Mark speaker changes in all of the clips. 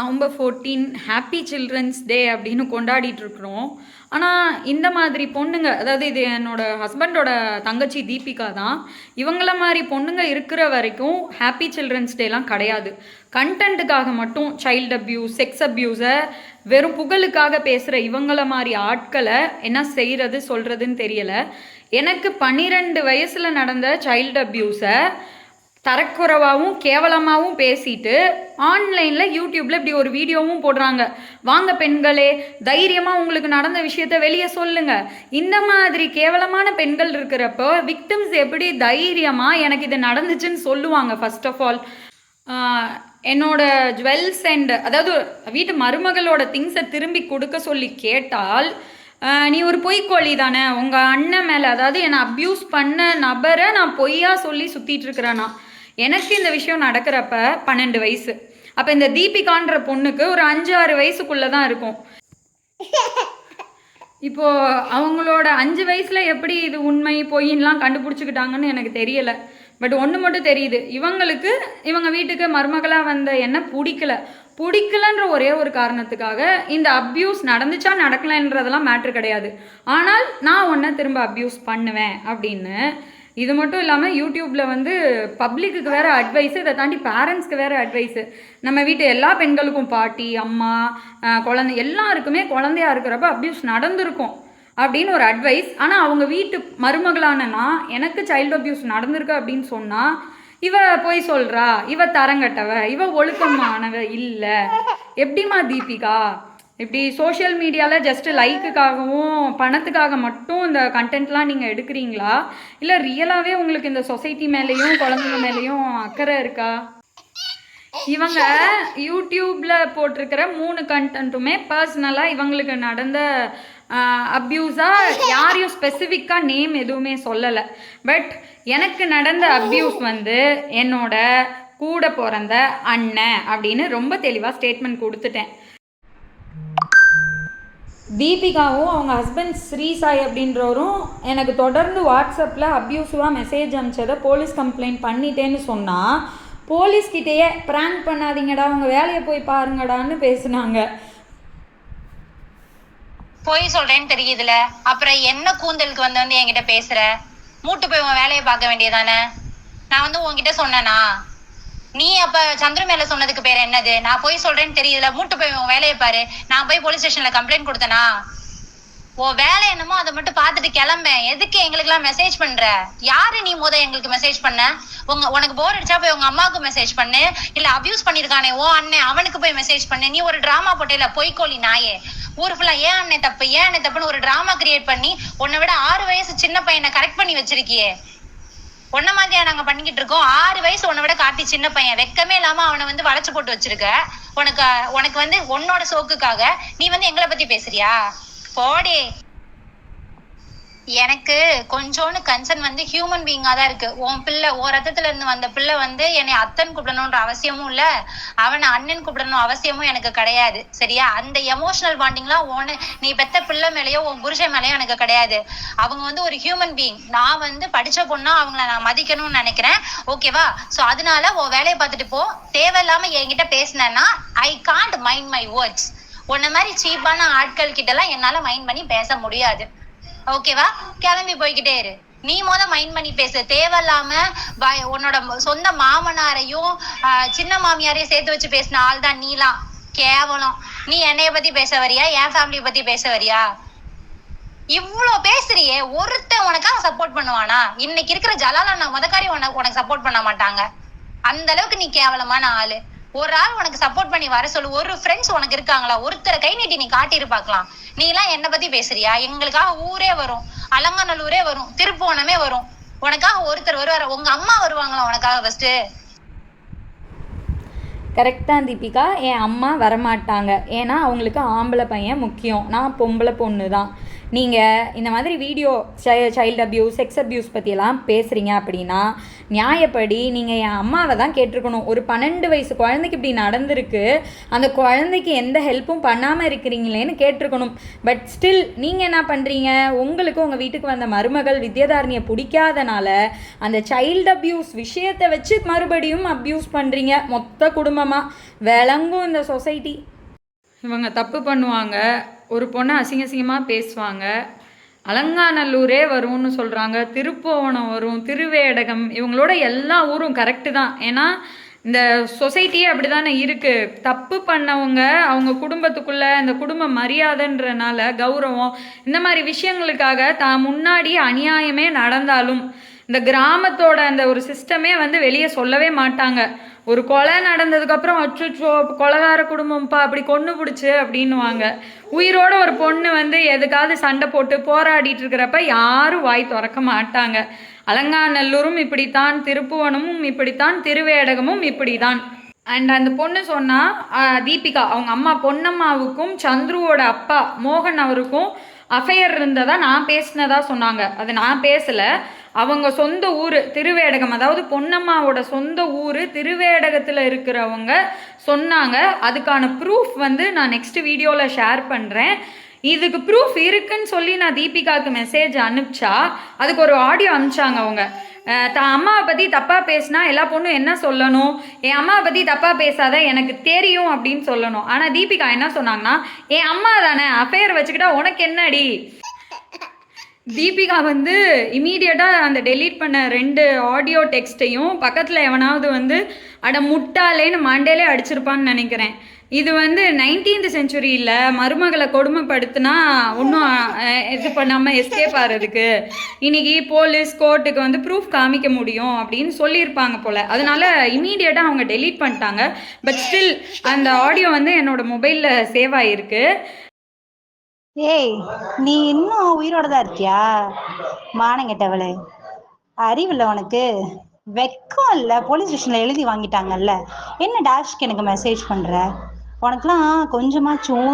Speaker 1: November 14 happy children's day அப்படின்னு கொண்டாடிட்டு இருக்கிறோம். ஆனால் இந்த மாதிரி பொண்ணுங்க, அதாவது இது என்னோட ஹஸ்பண்டோட தங்கச்சி தீபிகா தான். இவங்கள மாதிரி பொண்ணுங்க இருக்கிற வரைக்கும் ஹாப்பி சில்ட்ரன்ஸ் டேலாம் கிடையாது. கண்டென்ட்டுக்காக மட்டும் சைல்டு அப்யூஸ், செக்ஸ் அப்யூஸை வெறும் புகழுக்காக பேசுகிற இவங்கள மாதிரி ஆட்களை என்ன செய்கிறது சொல்கிறதுன்னு தெரியலை. எனக்கு 12 வயசில் நடந்த சைல்டு அப்யூஸை தரக்குறைவாகவும் கேவலமாகவும் பேசிட்டு ஆன்லைனில் யூடியூப்பில் இப்படி ஒரு வீடியோவும் போடுறாங்க. வாங்க பெண்களே, தைரியமாக உங்களுக்கு நடந்த விஷயத்த வெளியே சொல்லுங்கள். இந்த மாதிரி கேவலமான பெண்கள் இருக்கிறப்போ விக்டிம்ஸ் எப்படி தைரியமாக எனக்கு இது நடந்துச்சுன்னு சொல்லுவாங்க? ஃபர்ஸ்ட் ஆஃப் ஆல் என்னோட ஜுவல்ஸ் அண்ட் அதாவது வீட்டு மருமகளோட திங்ஸை திரும்பி கொடுக்க சொல்லி கேட்டால் நீ ஒரு பொய்க்கோழி தானே, உங்கள் அண்ணன் மேலே அதாவது என்னை அப்யூஸ் பண்ண நபரை நான் பொய்யா சொல்லி சுற்றிட்டு இருக்கிறேன்னா. எனக்கு இந்த விஷயம் நடக்கிறப்ப 12 வயசு. அப்போ இந்த தீபிகான்ற பொண்ணுக்கு ஒரு 5-6 வயசுக்குள்ளே தான் இருக்கும். இப்போது அவங்களோட 5 வயசில் எப்படி இது உண்மை பொய்ன்லாம் கண்டுபிடிச்சிக்கிட்டாங்கன்னு எனக்கு தெரியலை. பட் ஒன்று மட்டும் தெரியுது, இவங்களுக்கு இவங்க வீட்டுக்கு மருமகளாக வந்த என்ன பிடிக்கலன்ற ஒரே ஒரு காரணத்துக்காக இந்த அப்யூஸ் நடந்துச்சா நடக்கலைன்றதெல்லாம் மேட்ரு கிடையாது. ஆனால் நான் உன்னை திரும்ப அப்யூஸ் பண்ணுவேன் அப்படின்னு. இது மட்டும் இல்லாமல் யூடியூப்பில் வந்து பப்ளிக்கு வேறு அட்வைஸு, இதை தாண்டி பேரண்ட்ஸ்க்கு வேறு அட்வைஸு. நம்ம வீட்டு எல்லா பெண்களுக்கும், பாட்டி, அம்மா, குழந்தை எல்லாருக்குமே குழந்தையா இருக்கிறப்ப அப்யூஸ் நடந்திருக்கும் அப்படின்னு ஒரு அட்வைஸ். ஆனால் அவங்க வீட்டு மருமகளானனா எனக்கு சைல்டு அப்யூஸ் நடந்திருக்கு அப்படின்னு சொன்னால் இவ போய் சொல்கிறா, இவ தரங்கட்டவ, இவ ஒழுக்கமானவ இல்லை. எப்படிமா தீபிகா இப்படி சோஷியல் மீடியாவில் ஜஸ்ட்டு லைக்குக்காகவும் பணத்துக்காக மட்டும் இந்த கண்டென்ட்லாம் நீங்கள் எடுக்கிறீங்களா? இல்லை ரியலாகவே உங்களுக்கு இந்த சொசைட்டி மேலேயும் குழந்தைங்க மேலேயும் அக்கறை இருக்கா? இவங்க யூடியூப்பில் போட்டிருக்கிற 3 கண்டென்ட்டுமே பர்சனலாக இவங்களுக்கு நடந்த அப்யூஸாக யாரையும் ஸ்பெசிஃபிக்காக நேம் எதுவுமே சொல்லலை. பட் எனக்கு நடந்த அப்யூஸ் வந்து என்னோட கூட பிறந்த அண்ணன் அப்படின்னு ரொம்ப தெளிவாக ஸ்டேட்மெண்ட் கொடுத்துட்டேன். தீபிகாவும் அவங்க ஹஸ்பண்ட் ஸ்ரீசாய் அப்படின்றவரும் எனக்கு தொடர்ந்து வாட்ஸ்அப்பில் அப்யூசிவாக மெசேஜ் அனுப்பிச்சதை போலீஸ் கம்ப்ளைண்ட் பண்ணிட்டேன்னு சொன்னால் போலீஸ்கிட்டேயே ப்ராங்க் பண்ணாதீங்கடா, உங்கள் வேலையை போய் பாருங்கடான்னு பேசுனாங்க.
Speaker 2: போய் சொல்றேன்னு தெரியுதுல, அப்புறம் என்ன கூந்தலுக்கு வந்து என்கிட்ட பேசுற? மூட்டு போய் உன் வேலையை பார்க்க வேண்டியதானே? நான் வந்து உன்கிட்ட சொன்னேனா? நீ அப்ப சந்திர மேல சொன்னதுக்கு பேர் என்னது? நான் போய் சொல்றேன்னு தெரியுதுல, மூட்டு போய் உன் வேலையை பாரு. நான் போய் போலீஸ் ஸ்டேஷன்ல கம்ப்ளைண்ட் கொடுத்தனா? உன் வேலை என்னமோ அதை மட்டும் பார்த்துட்டு கிளம்ப. எதுக்கு எங்களுக்கு எல்லாம் மெசேஜ் பண்ற? யாரு நீ எங்களுக்கு மெசேஜ் பண்ண? உனக்கு போர் அடிச்சா போய் உங்க அம்மாவுக்கு மெசேஜ் பண்ணு, இல்ல அபியூஸ் பண்ணிருக்கானே ஓ அண்ணன் அவனுக்கு போய் மெசேஜ் பண்ணு. நீ ஒரு டிராமா போட்டேல பொய்க்கோழி நாயே. ஊர் ஃபுல்லா ஏன் அண்ணன் தப்புன்னு ஒரு டிராமா கிரியேட் பண்ணி உன்னை விட 6 வயசு சின்ன பையனை கரெக்ட் பண்ணி வச்சிருக்கியே. உன்ன மாதிரியா நாங்க பண்ணிக்கிட்டு இருக்கோம்? 6 வயசு உன்னை விட காட்டி சின்ன பையன், வெக்கமே இல்லாம அவனை வந்து வளைச்சு போட்டு வச்சிருக்க. உனக்கு வந்து உன்னோட சோக்குக்காக நீ வந்து எங்களை பத்தி பேசுறியா? போடே. எனக்கு கொஞ்சோன்னு கன்சர்ன் வந்து ஹியூமன் பீயிங்கா தான் இருக்கு. உன் பிள்ளை ஓ ரத்தத்துல இருந்து வந்த பிள்ளை வந்து என்னை அத்தன் கூப்பிடணும்ன்ற அவசியமும் இல்ல, அவனை அண்ணன் கூப்பிடணும் அவசியமும் எனக்கு கிடையாது. சரியா? அந்த எமோஷனல் பாண்டிங்லாம் நீ பெத்த பிள்ளை மேலேயோ உன் புருஷன் மேலேயோ எனக்கு கிடையாது. அவங்க வந்து ஒரு ஹியூமன் பீயிங். நான் வந்து படிச்ச பொண்ணா அவங்கள நான் மதிக்கணும்னு நினைக்கிறேன். ஓகேவா? சோ அதனால உன் வேலையை பார்த்துட்டு போ. தேவையில்லாம என்கிட்ட பேசினேன்னா I can't mind my words. உன்ன மாதிரி சீப்பான ஆட்கள் கிட்ட எல்லாம் என்னால மைண்ட் பண்ணி பேச முடியாது. ஓகேவா? கிளம்பி போய்கிட்டே இரு. நீ மைண்ட் பண்ணி பேசு. தேவையில்லாம உன்னோட சொந்த மாமனாரையும் சின்ன மாமியாரையும் சேர்த்து வச்சு பேசின ஆள் தான் நீலாம். கேவலம். நீ என்னைய பத்தி பேச வரியா? என் ஃபேமிலியை பத்தி பேச வரியா? இவ்வளவு பேசுறியே, ஒருத்தன் உனக்காக சப்போர்ட் பண்ணுவானா? இன்னைக்கு இருக்கிற ஜலாலா நான் முதக்காரி உனக்கு சப்போர்ட் பண்ண மாட்டாங்க. அந்த அளவுக்கு நீ கேவலமான ஆளு. ஒரு ஆள் உனக்கு சப்போர்ட் பண்ணி வர சொல்லு. ஒரு ஃப்ரெண்ட்ஸ் உனக்கு இருக்காங்களா? ஒருத்தரை கை நீட்டி நீ காட்டிரு பாக்கலாம். நீ எல்லாம் என்ன பத்தி பேசுறியா? எங்களுக்காக ஊரே வரும், அலங்காநல்லூரே வரும், திருப்புவனமே வரும். உனக்காக ஒருத்தர் வருவார? உங்க அம்மா வருவாங்களா உனக்காக? ஃபர்ஸ்ட்
Speaker 1: கரெக்டாக தீபிகா, என் அம்மா வரமாட்டாங்க. ஏன்னா அவங்களுக்கு ஆம்பளை பையன் முக்கியம், நான் பொம்பளை பொண்ணு தான். நீங்கள் இந்த மாதிரி video child abuse sex abuse பற்றியெல்லாம் பேசுகிறீங்க அப்படின்னா நியாயப்படி நீங்கள் என் அம்மாவை தான் கேட்டிருக்கணும். ஒரு 12 வயசு குழந்தைக்கு இப்படி நடந்திருக்கு, அந்த குழந்தைக்கு எந்த ஹெல்ப்பும் பண்ணாமல் இருக்கிறீங்களேன்னு கேட்டிருக்கணும். பட் ஸ்டில் நீங்கள் என்ன பண்ணுறீங்க, உங்களுக்கு உங்கள் வீட்டுக்கு வந்த மருமகள் வித்யாதாரணியை பிடிக்காதனால அந்த சைல்டு அப்யூஸ் விஷயத்தை வச்சு மறுபடியும் அப்யூஸ் பண்ணுறீங்க மொத்த குடும்பமாக. விளங்கும் இந்த சொசைட்டி. இவங்க தப்பு பண்ணுவாங்க, ஒரு பொண்ணை அசிங்கமாக பேசுவாங்க, அலங்காநல்லூரே வரும்னு சொல்கிறாங்க, திருப்புவனம் வரும், திருவேடகம், இவங்களோட எல்லா ஊரும் கரெக்டு தான். ஏன்னா இந்த சொசைட்டியே அப்படி தானே இருக்குது. தப்பு பண்ணவங்க அவங்க குடும்பத்துக்குள்ளே இந்த குடும்ப மரியாதைன்றனால கௌரவம் இந்த மாதிரி விஷயங்களுக்காக தான் முன்னாடி அநியாயமே நடந்தாலும் இந்த கிராமத்தோட அந்த ஒரு சிஸ்டமே வந்து வெளியே சொல்லவே மாட்டாங்க. ஒரு கொலை நடந்ததுக்கப்புறம் அச்சுச்சோ கொலைகார குடும்பம்ப்பா அப்படி கொன்று பிடிச்சி அப்படின்னுவாங்க. உயிரோட ஒரு பொண்ணு வந்து எதுக்காவது சண்டை போட்டு போராடிட்டு இருக்கிறப்ப யாரும் வாய் திறக்க மாட்டாங்க. அலங்காநல்லூரும் இப்படித்தான், திருப்புவனமும் இப்படித்தான், திருவேடகமும் இப்படிதான். அண்ட் அந்த பொண்ணு சொன்னால் தீபிகா அவங்க அம்மா பொன்னம்மாவுக்கும் சந்துருவோட அப்பா மோகன் அவருக்கும் அஃபையர் இருந்ததா நான் பேசினதா சொன்னாங்க. அது நான் பேசலை, அவங்க சொந்த ஊர் திருவேடகம், அதாவது பொன்னம்மாவோட சொந்த ஊர் திருவேடகத்தில் இருக்கிறவங்க சொன்னாங்க. அதுக்கான ப்ரூஃப் வந்து நான் நெக்ஸ்ட் வீடியோவில் ஷேர் பண்ணுறேன். இதுக்கு ப்ரூஃப் இருக்குன்னு சொல்லி நான் தீபிகாவுக்கு மெசேஜ் அனுப்பிச்சா அதுக்கு ஒரு ஆடியோ அனுப்பிச்சாங்க. அவங்க தான் அம்மாவை பற்றி தப்பாக பேசினா எல்லா பொண்ணும் என்ன சொல்லணும், என் அம்மாவை பற்றி தப்பாக பேசாத எனக்கு தெரியும் அப்படின்னு சொல்லணும். ஆனால் தீபிகா என்ன சொன்னாங்கன்னா, என் அம்மா தானே அஃபேர் வச்சுக்கிட்டா உனக்கு என்னடி. தீபிகா வந்து இமீடியட்டாக அந்த டெலீட் பண்ண 2 ஆடியோ டெக்ஸ்ட்டையும் பக்கத்தில் எவனாவது வந்து அட முட்டாலேன்னு மண்டேலே அடிச்சிருப்பான்னு நினைக்கிறேன். இது வந்து 19th செஞ்சுரியில் மருமகளை கொடுமைப்படுத்தினா ஒன்றும் இது பண்ணாமல் எஸ்கேப் ஆகிறதுக்கு இன்றைக்கி போலீஸ் கோர்ட்டுக்கு வந்து ப்ரூஃப் காமிக்க முடியும் அப்படின்னு சொல்லியிருப்பாங்க போல். அதனால இமீடியட்டாக அவங்க டெலீட் பண்ணிட்டாங்க. பட் ஸ்டில் அந்த ஆடியோ வந்து என்னோடய மொபைலில் சேவ் ஆகிருக்கு.
Speaker 3: ஏய், நீ இன்னும் உயிரோட தான் இருக்கியா? மானங்கெட்டவளே, அறிவில்லை உனக்கு? வெக்கம் இல்லை? போலீஸ் ஸ்டேஷன்ல எழுதி வாங்கிட்டாங்கல்ல, என்ன டேஷ்க்கு எனக்கு மெசேஜ் பண்ற? உனக்குலாம் கொஞ்சமாச்சும்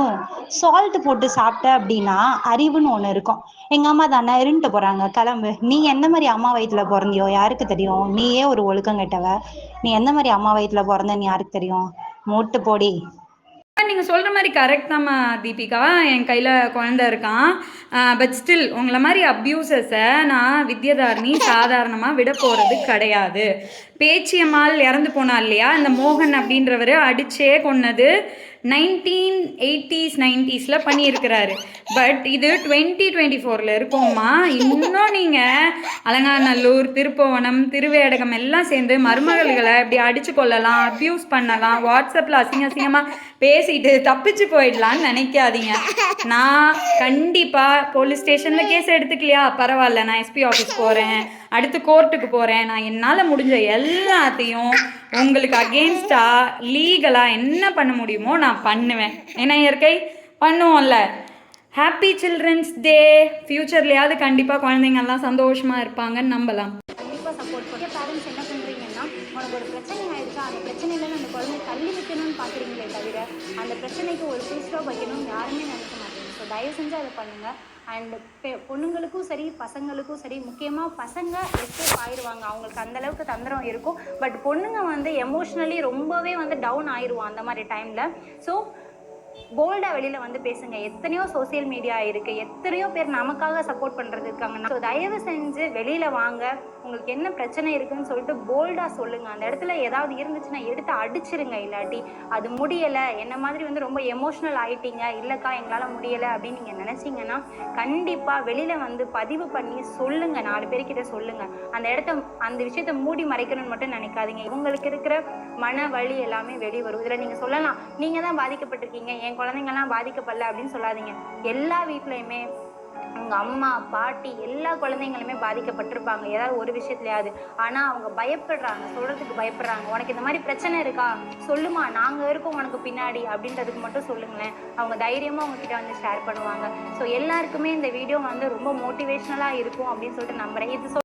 Speaker 3: சால்ட் போட்டு சாப்பிட்ட அப்படின்னா அறிவுன்னு ஒன்று இருக்கும். எங்க அம்மா தானே இருந்துட்டு போறாங்க, கிளம்பு. நீ எந்த மாதிரி அம்மா வயிற்றுல பிறந்தியோ யாருக்கு தெரியும்? நீயே ஒரு ஒழுக்கம் கெட்டவ. நீ எந்த மாதிரி அம்மா வயிற்றுல பிறந்தன்னு யாருக்கு தெரியும்? மூட்டு போடி.
Speaker 1: நீங்கள் சொல்கிற மாதிரி கரெக்ட் தாம்மா தீபிகா, என் கையில் குழந்தை இருக்கான். பட் ஸ்டில் உங்களை மாதிரி அப்யூசஸை நான் வித்யாதாரணி சாதாரணமாக விட போகிறது கிடையாது. பேச்சியம்மாள் இறந்து போனா இல்லையா, இந்த மோகன் அப்படின்றவர் அடிச்சே கொன்னது 1980s 90s பண்ணியிருக்கிறாரு. பட் இது 2024 இருக்கோம்மா. இன்னும் நீங்கள் அலங்காநல்லூர், திருப்புவனம், திருவேடகம் எல்லாம் சேர்ந்து மருமகள்களை இப்படி அடித்து கொள்ளலாம், அப்யூஸ் பண்ணலாம், வாட்ஸ்அப்பில் அசிங்கமாக பேசிட்டு தப்பிச்சு போயிடலான்னு நினைக்காதீங்க. நான் கண்டிப்பாக போலீஸ் ஸ்டேஷனில் கேஸ் எடுத்துக்கலையா பரவாயில்ல, நான் எஸ்பி ஆஃபீஸ் போகிறேன், அடுத்து கோர்ட்டுக்கு போகிறேன், நான் என்னால் முடிஞ்ச எல்லாத்தையும் உங்களுக்கு அகெயின்ஸ்டாக லீகலாக என்ன பண்ண முடியுமோ நான் பண்ணுவேன். ஏன்னா இயற்கை பண்ணுவோம்ல. Happy children's day. ஃப்யூச்சர்லையாவது கண்டிப்பாக குழந்தைங்கள்லாம் சந்தோஷமாக இருப்பாங்கன்னு நம்பலாம்.
Speaker 4: கண்டிப்பாக சப்போர்ட் பண்ணி பேரண்ட்ஸ் என்ன பண்ணுறீங்கன்னா, உனக்கு ஒரு பிரச்சனை ஆயிடுச்சா, அந்த பிரச்சனையிலேருந்து அந்த குழந்தை தள்ளி வைக்கணும்னு பார்க்குறீங்களே தவிர அந்த பிரச்சனைக்கு ஒரு ஃபுல் ஸ்டாப் வைக்கணும்னு யாருமே நினைக்க மாட்டேங்க. ஸோ தயவு செஞ்சு அதை பண்ணுங்கள். அண்ட் பொண்ணுங்களுக்கும் சரி பசங்களுக்கும் சரி, முக்கியமாக பசங்க எஸ்கேப் ஆயிடுவாங்க, அவங்களுக்கு அந்தளவுக்கு தந்திரம் இருக்கும். பட் பொண்ணுங்க வந்து எமோஷ்னலி ரொம்பவே வந்து டவுன் ஆயிடுவான் அந்த மாதிரி டைமில். ஸோ போல்டாக வெளியில் வந்து பேசுங்க. எத்தனையோ சோசியல் மீடியா இருக்குது, எத்தனையோ பேர் நமக்காக சப்போர்ட் பண்ணுறது இருக்காங்க. ஸோ தயவு செஞ்சு வெளியில் வாங்க, உங்களுக்கு என்ன பிரச்சனை இருக்குதுன்னு சொல்லிட்டு போல்டாக சொல்லுங்கள். அந்த இடத்துல ஏதாவது இருந்துச்சுன்னா எடுத்து அடிச்சிருங்க. இல்லாட்டி அது முடியலை, என்ன மாதிரி வந்து ரொம்ப எமோஷ்னல் ஆகிட்டீங்க, இல்லைக்கா எங்களால் முடியலை அப்படின்னு நீங்கள் நினச்சிங்கன்னா கண்டிப்பாக வெளியில் வந்து பதிவு பண்ணி சொல்லுங்கள், 4 பேர்கிட்ட சொல்லுங்கள். அந்த விஷயத்த மூடி மறைக்கணும்னு மட்டும் நினைக்காதீங்க. உங்களுக்கு இருக்கிற மன வலி எல்லாமே வெளிவரும். இதில் நீங்கள் சொல்லலாம், நீங்கள் தான் பாதிக்கப்பட்டிருக்கீங்க, என் குழந்தைங்கள்லாம் பாதிக்கப்படல அப்படின்னு சொல்லாதீங்க. எல்லா வீட்லையுமே அவங்க அம்மா பாட்டி எல்லா குழந்தைங்களுமே பாதிக்கப்பட்டிருப்பாங்க ஏதாவது ஒரு விஷயத்துலையாவது. ஆனால் அவங்க பயப்படுறாங்க, சொல்கிறதுக்கு பயப்படுறாங்க. உனக்கு இந்த மாதிரி பிரச்சனை இருக்கா சொல்லுமா, நாங்கள் இருக்கோம் உனக்கு பின்னாடி அப்படின்றதுக்கு மட்டும் சொல்லுங்களேன். அவங்க தைரியமாக அவங்கக்கிட்ட வந்து ஷேர் பண்ணுவாங்க. ஸோ எல்லாருக்குமே இந்த வீடியோ வந்து ரொம்ப மோட்டிவேஷ்னலாக இருக்கும் அப்படின்னு சொல்லிட்டு நம்புகிறேன். இது